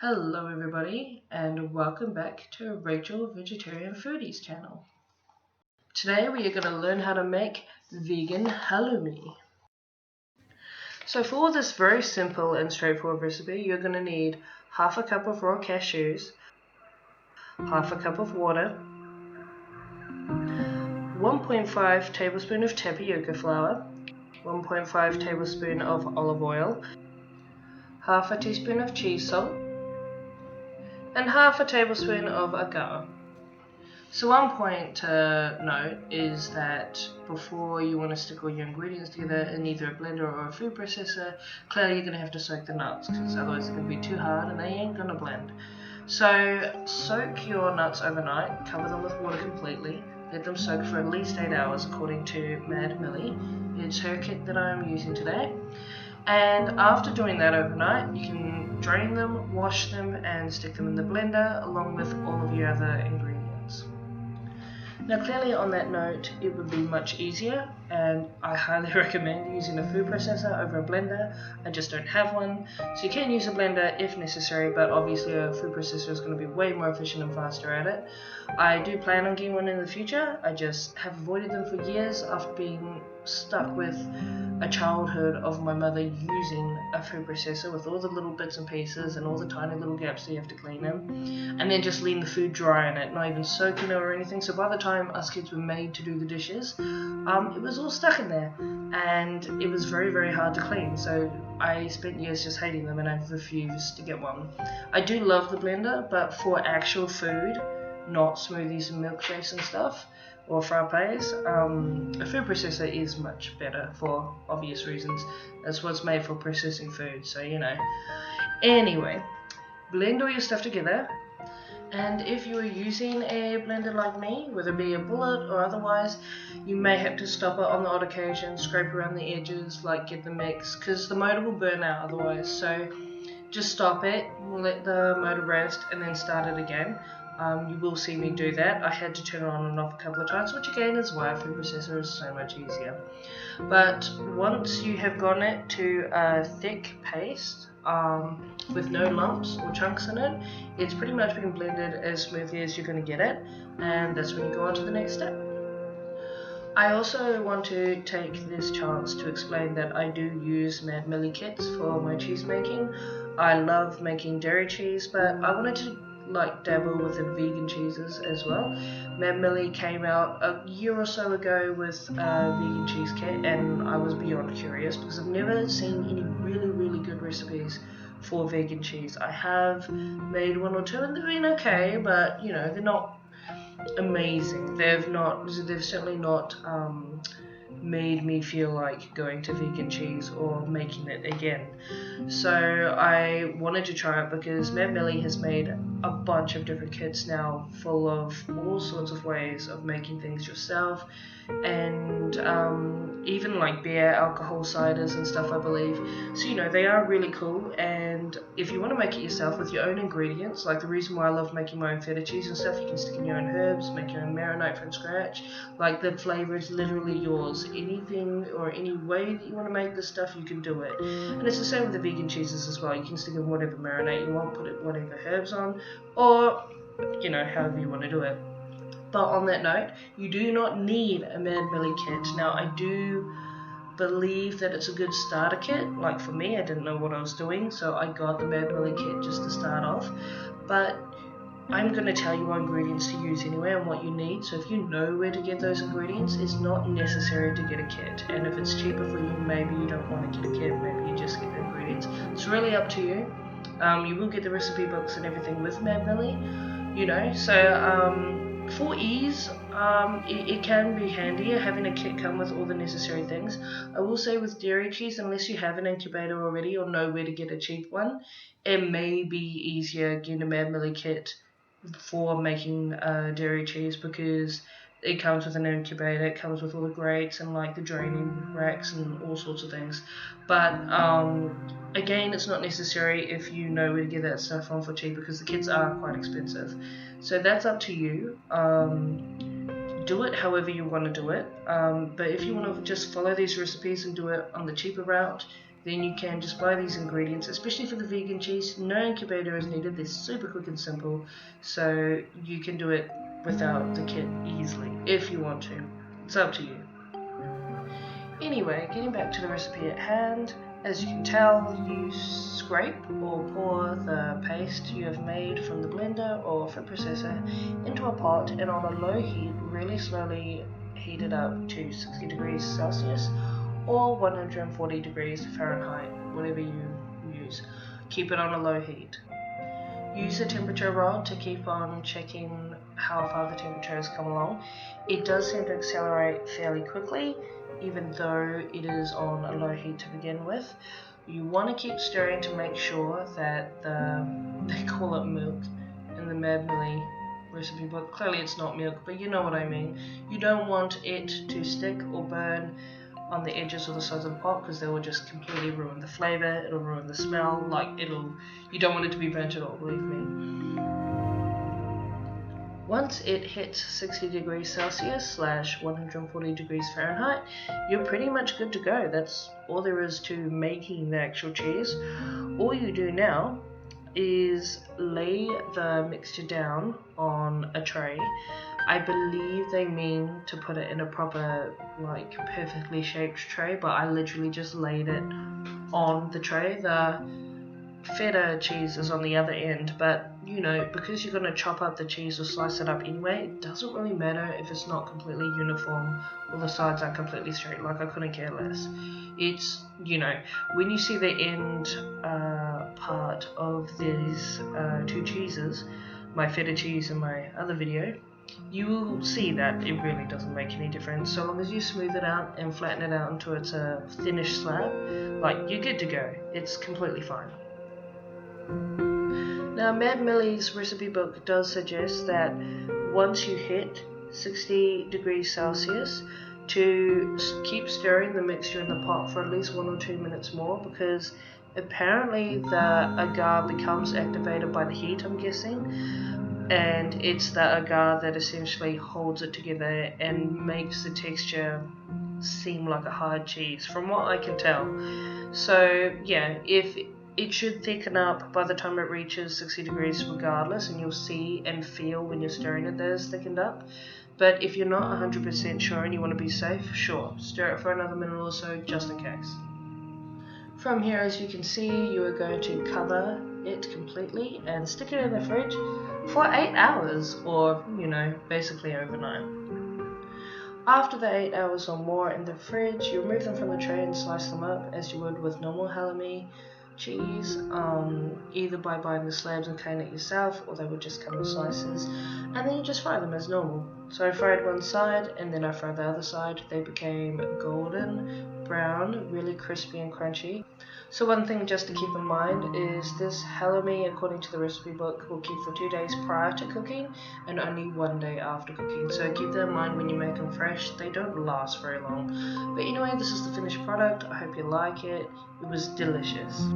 Hello everybody and welcome back to Rachel Vegetarian Foodies channel. Today we are going to learn how to make vegan halloumi. So for this very simple and straightforward recipe, you're going to need half a cup of raw cashews, half a cup of water, 1.5 tablespoon of tapioca flour, 1.5 tablespoon of olive oil, half a teaspoon of cheese salt, and half a tablespoon of agar. So one point to note is that before you want to stick all your ingredients together in either a blender or a food processor, clearly you're going to have to soak the nuts because otherwise they're going to be too hard and they ain't going to blend. So soak your nuts overnight, cover them with water completely, let them soak for at least 8 hours according to Mad Millie. It's her kit that I'm using today. And after doing that overnight, you can drain them, wash them and stick them in the blender along with all of your other ingredients. Now clearly on that note, it would be much easier and I highly recommend using a food processor over a blender. I just don't have one, so you can use a blender if necessary, but obviously a food processor is going to be way more efficient and faster at it. I do plan on getting one in the future. I just have avoided them for years after being stuck with a childhood of my mother using a food processor with all the little bits and pieces and all the tiny little gaps that you have to clean in, and then just letting the food dry in it, not even soaking it or anything. So by the time us kids were made to do the dishes, it was all stuck in there and it was very, very hard to clean. So I spent years just hating them and I've refused to get one. I do love the blender, but for actual food, not smoothies and milkshakes and stuff, or frappes, a food processor is much better for obvious reasons. That's what's made for processing food, so you know. Anyway, blend all your stuff together, and if you are using a blender like me, whether it be a bullet or otherwise, you may have to stop it on the odd occasion, scrape around the edges, like get the mix, because the motor will burn out otherwise. So just stop it, let the motor rest, and then start it again. You will see me do that. I had to turn it on and off a couple of times, which again is why a food processor is so much easier. But once you have gotten it to a thick paste with no lumps or chunks in it, it's pretty much being blended as smoothly as you're going to get it, and that's when you go on to the next step. I also want to take this chance to explain that I do use Mad Millie kits for my cheese making. I love making dairy cheese, but I wanted to dabble with the vegan cheeses as well. Mad Millie came out a year or so ago with a vegan cheese kit, and I was beyond curious because I've never seen any really good recipes for vegan cheese. I have made one or two and they've been okay, but you know, they're not amazing. They've certainly not made me feel like going to vegan cheese or making it again. So I wanted to try it because Mad Millie has made a bunch of different kits now full of all sorts of ways of making things yourself, and even like beer, alcohol, ciders and stuff, I believe. So you know, they are really cool, and if you want to make it yourself with your own ingredients, like the reason why I love making my own feta cheese and stuff, you can stick in your own herbs, make your own marinade from scratch. Like the flavor is literally yours. Anything or any way that you want to make this stuff, you can do it. And it's the same with the vegan cheeses as well. You can stick in whatever marinade you want, put it whatever herbs on, or you know, however you want to do it. But on that note, you do not need a Mad Millie kit. Now I do believe that it's a good starter kit. Like for me, I didn't know what I was doing, so I got the Mad Millie kit just to start off. But I'm going to tell you what ingredients to use anyway and what you need, so if you know where to get those ingredients, it's not necessary to get a kit. And if it's cheaper for you, maybe you don't want to get a kit, maybe you just get the ingredients. It's really up to you. You will get the recipe books and everything with Mad Millie, you know, so for ease, it can be handier having a kit come with all the necessary things. I will say with dairy cheese, unless you have an incubator already or know where to get a cheap one, it may be easier getting a Mad Millie kit for making dairy cheese because it comes with an incubator, it comes with all the grates and like the draining racks and all sorts of things. But again, it's not necessary if you know where to get that stuff from for cheap, because the kits are quite expensive. So that's up to you. Do it however you want to do it. But if you want to just follow these recipes and do it on the cheaper route, then you can just buy these ingredients, especially for the vegan cheese. No incubator is needed, they're super quick and simple, so you can do it without the kit easily if you want to. It's up to you. Anyway, getting back to the recipe at hand, as you can tell, you scrape or pour the paste you have made from the blender or food processor into a pot, and on a low heat, really slowly heat it up to 60 degrees Celsius or 140 degrees Fahrenheit, whatever you use. Keep it on a low heat. Use the temperature rod to keep on checking how far the temperature has come along. It does seem to accelerate fairly quickly, even though it is on a low heat to begin with. You want to keep stirring to make sure that they call it milk in the Mad Millie recipe book. Clearly it's not milk, but you know what I mean. You don't want it to stick or burn on the edges or the sides of the pot, because they will just completely ruin the flavor, it'll ruin the smell, you don't want it to be burnt at all, believe me. Once it hits 60 degrees Celsius / 140 degrees Fahrenheit, you're pretty much good to go. That's all there is to making the actual cheese. All you do now is lay the mixture down on a tray. I believe they mean to put it in a proper, perfectly shaped tray, but I literally just laid it on the tray. The feta cheese is on the other end, but because you're going to chop up the cheese or slice it up anyway, it doesn't really matter if it's not completely uniform or the sides are completely straight. I couldn't care less. It's, when you see the end part of these two cheeses, my feta cheese and my other video, you will see that it really doesn't make any difference. So long as you smooth it out and flatten it out until it's a thinnish slab, you're good to go. It's completely fine. Now, Mad Millie's recipe book does suggest that once you hit 60 degrees Celsius, to keep stirring the mixture in the pot for at least 1 or 2 minutes more, because apparently the agar becomes activated by the heat, I'm guessing, and it's the agar that essentially holds it together and makes the texture seem like a hard cheese, from what I can tell. So yeah, if it should thicken up by the time it reaches 60 degrees regardless, and you'll see and feel when you're stirring it that it's thickened up. But if you're not 100% sure and you want to be safe, sure, stir it for another minute or so just in case. From here, as you can see, you are going to cover it completely and stick it in the fridge for 8 hours, or basically overnight. After the 8 hours or more in the fridge, you remove them from the tray and slice them up as you would with normal halloumi cheese, either by buying the slabs and cutting it yourself, or they would just come in slices, and then you just fry them as normal. So I fried one side and then I fried the other side. They became golden brown, really crispy and crunchy. So one thing just to keep in mind is this halloumi, according to the recipe book, will keep for 2 days prior to cooking and only 1 day after cooking. So keep that in mind when you make them fresh. They don't last very long. But anyway, this is the finished product. I hope you like it. It was delicious.